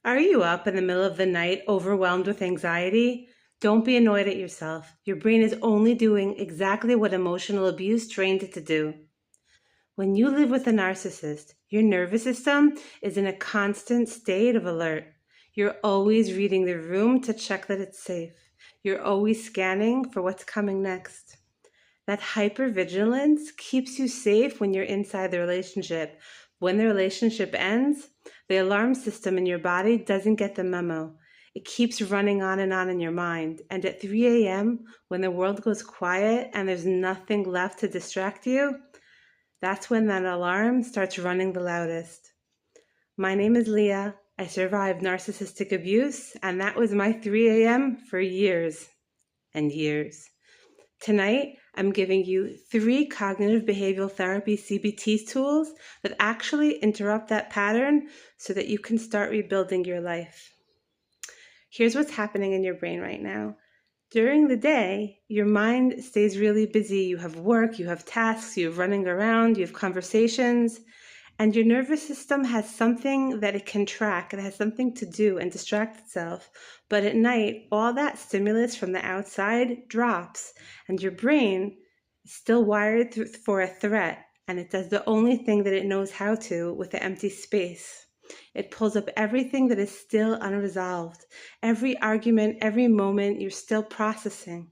Are you up in the middle of the night, overwhelmed with anxiety? Don't be annoyed at yourself. Your brain is only doing exactly what emotional abuse trained it to do. When you live with a narcissist, your nervous system is in a constant state of alert. You're always reading the room to check that it's safe. You're always scanning for what's coming next. That hypervigilance keeps you safe when you're inside the relationship. When the relationship ends, the alarm system in your body doesn't get the memo. It keeps running on in your mind. And at 3 a.m., when the world goes quiet and there's nothing left to distract you, that's when that alarm starts running the loudest. My name is Leah. I survived narcissistic abuse, and that was my 3 a.m. for years and years. Tonight, I'm giving you 3 cognitive behavioral therapy CBT tools that actually interrupt that pattern so that you can start rebuilding your life. Here's what's happening in your brain right now. During the day, your mind stays really busy. You have work, you have tasks, you're running around, you have conversations, and your nervous system has something that it can track. It has something to do and distract itself. But at night, all that stimulus from the outside drops, and your brain is still wired for a threat, and it does the only thing that it knows how to with the empty space. It pulls up everything that is still unresolved. Every argument, every moment you're still processing.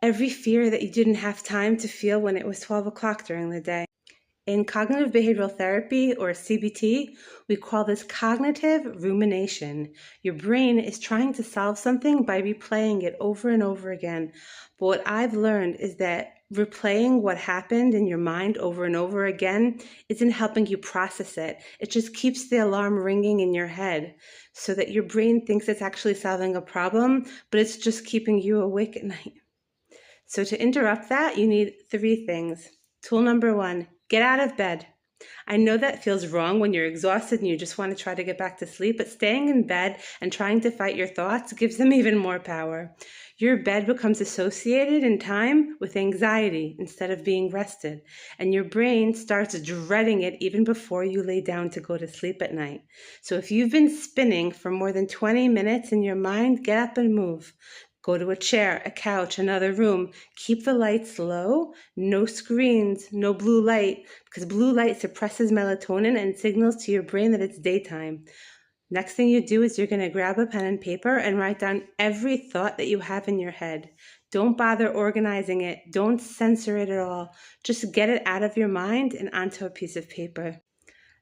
Every fear that you didn't have time to feel when it was 12 o'clock during the day. In cognitive behavioral therapy, or CBT, we call this cognitive rumination. Your brain is trying to solve something by replaying it over and over again. But what I've learned is that replaying what happened in your mind over and over again isn't helping you process it. It just keeps the alarm ringing in your head so that your brain thinks it's actually solving a problem, but it's just keeping you awake at night. So to interrupt that, you need 3 things. Tool number 1, get out of bed. I know that feels wrong when you're exhausted and you just want to try to get back to sleep, but staying in bed and trying to fight your thoughts gives them even more power. Your bed becomes associated in time with anxiety instead of being rested, and your brain starts dreading it even before you lay down to go to sleep at night. So if you've been spinning for more than 20 minutes in your mind, get up and move. Go to a chair, a couch, another room. Keep the lights low, no screens, no blue light, because blue light suppresses melatonin and signals to your brain that it's daytime. Next thing you do is you're going to grab a pen and paper and write down every thought that you have in your head. Don't bother organizing it. Don't censor it at all. Just get it out of your mind and onto a piece of paper.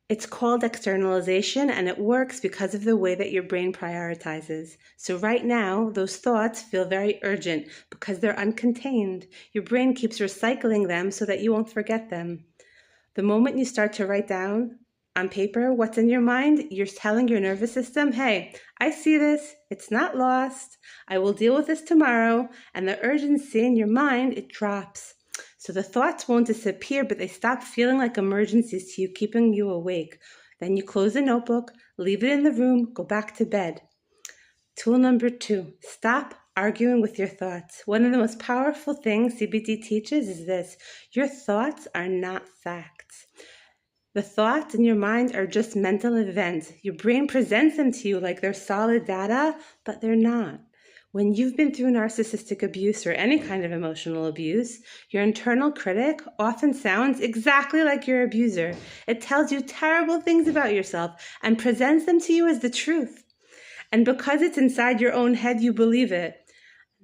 It's called externalization, and it works because of the way that your brain prioritizes. So right now, those thoughts feel very urgent because they're uncontained. Your brain keeps recycling them so that you won't forget them. The moment you start to write down on paper what's in your mind, you're telling your nervous system, hey, I see this, it's not lost, I will deal with this tomorrow, and the urgency in your mind, it drops. So the thoughts won't disappear, but they stop feeling like emergencies to you, keeping you awake. Then you close the notebook, leave it in the room, go back to bed. Tool number 2, stop arguing with your thoughts. One of the most powerful things CBT teaches is this: your thoughts are not facts. The thoughts in your mind are just mental events. Your brain presents them to you like they're solid data, but they're not. When you've been through narcissistic abuse or any kind of emotional abuse, your internal critic often sounds exactly like your abuser. It tells you terrible things about yourself and presents them to you as the truth. And because it's inside your own head, you believe it.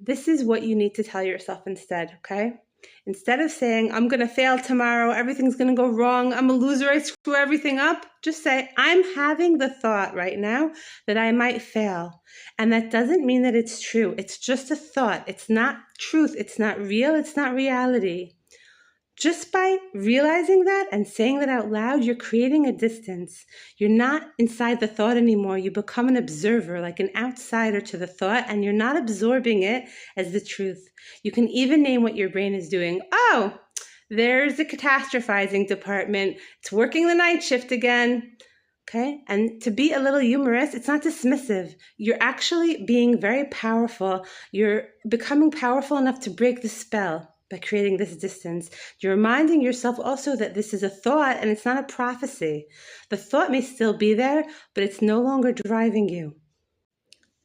This is what you need to tell yourself instead, okay? Instead of saying, I'm going to fail tomorrow, everything's going to go wrong, I'm a loser, I screw everything up, just say, I'm having the thought right now that I might fail. And that doesn't mean that it's true. It's just a thought. It's not truth. It's not real. It's not reality. Just by realizing that and saying that out loud, you're creating a distance. You're not inside the thought anymore. You become an observer, like an outsider to the thought, and you're not absorbing it as the truth. You can even name what your brain is doing. Oh, there's the catastrophizing department. It's working the night shift again. Okay? And to be a little humorous, it's not dismissive. You're actually being very powerful. You're becoming powerful enough to break the spell. by creating this distance. You're reminding yourself also that this is a thought and it's not a prophecy. The thought may still be there, but it's no longer driving you.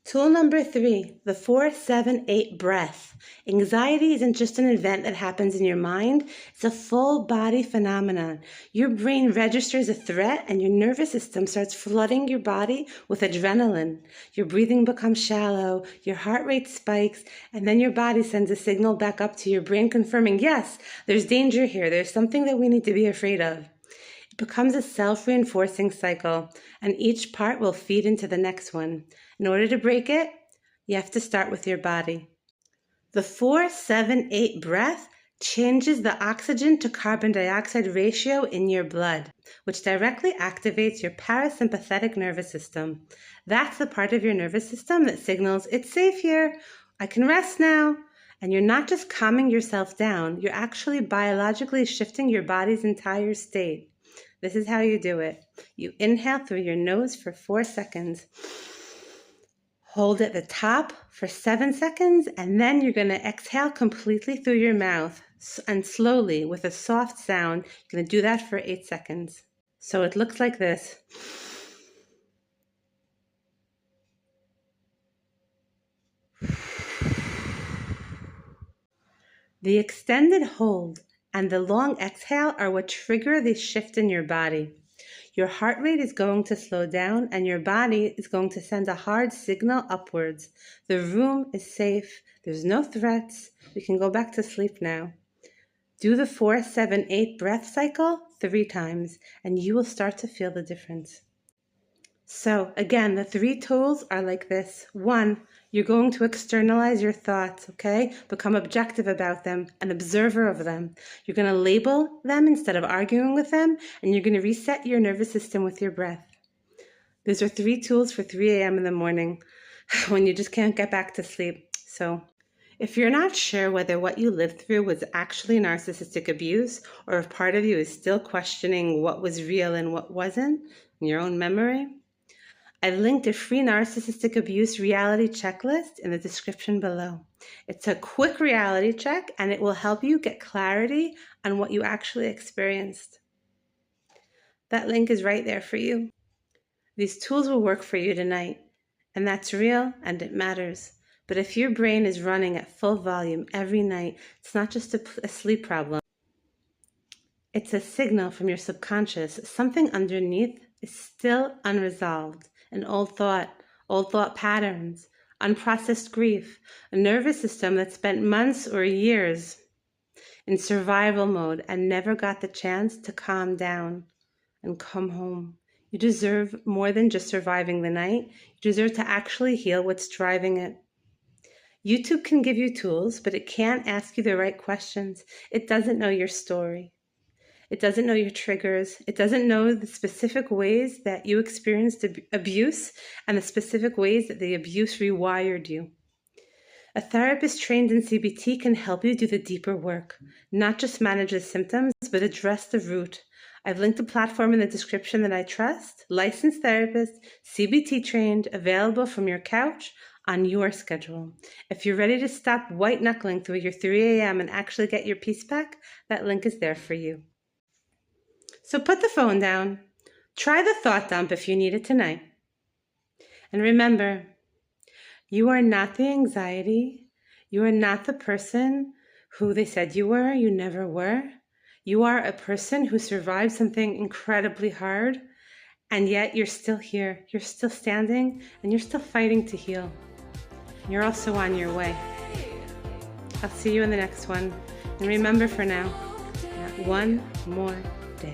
Tool number 3, the 4-7-8 breath. Anxiety isn't just an event that happens in your mind, it's a full body phenomenon. Your brain registers a threat and your nervous system starts flooding your body with adrenaline. Your breathing becomes shallow, your heart rate spikes, and then your body sends a signal back up to your brain confirming, yes, there's danger here, there's something that we need to be afraid of. It becomes a self-reinforcing cycle, and each part will feed into the next one. In order to break it, you have to start with your body. The 4-7-8 breath changes the oxygen to carbon dioxide ratio in your blood, which directly activates your parasympathetic nervous system. That's the part of your nervous system that signals, it's safe here, I can rest now. And you're not just calming yourself down, you're actually biologically shifting your body's entire state. This is how you do it. You inhale through your nose for 4 seconds. Hold at the top for 7 seconds, and then you're going to exhale completely through your mouth and slowly with a soft sound. You're going to do that for 8 seconds. So it looks like this. The extended hold and the long exhale are what trigger the shift in your body. Your heart rate is going to slow down and your body is going to send a hard signal upwards. The room is safe. There's no threats. We can go back to sleep now. Do the 4-7-8 breath cycle 3 times and you will start to feel the difference. So again, the 3 tools are like this. 1, you're going to externalize your thoughts, okay? Become objective about them, an observer of them. You're going to label them instead of arguing with them, and you're going to reset your nervous system with your breath. These are 3 tools for 3 a.m. in the morning when you just can't get back to sleep. So if you're not sure whether what you lived through was actually narcissistic abuse, or if part of you is still questioning what was real and what wasn't in your own memory, I've linked a free narcissistic abuse reality checklist in the description below. It's a quick reality check and it will help you get clarity on what you actually experienced. That link is right there for you. These tools will work for you tonight, and that's real and it matters. But if your brain is running at full volume every night, it's not just a sleep problem. It's a signal from your subconscious. Something underneath is still unresolved. An old thought patterns, unprocessed grief, a nervous system that spent months or years in survival mode and never got the chance to calm down and come home. You deserve more than just surviving the night. You deserve to actually heal what's driving it. YouTube can give you tools, but it can't ask you the right questions. It doesn't know your story. It doesn't know your triggers. It doesn't know the specific ways that you experienced abuse and the specific ways that the abuse rewired you. A therapist trained in CBT can help you do the deeper work, not just manage the symptoms, but address the root. I've linked a platform in the description that I trust, licensed therapist, CBT trained, available from your couch on your schedule. If you're ready to stop white knuckling through your 3 a.m. and actually get your peace back, that link is there for you. So put the phone down. Try the thought dump if you need it tonight. And remember, you are not the anxiety. You are not the person who they said you were. You never were. You are a person who survived something incredibly hard, and yet you're still here. You're still standing, and you're still fighting to heal. You're also on your way. I'll see you in the next one. And remember for now, not one more day.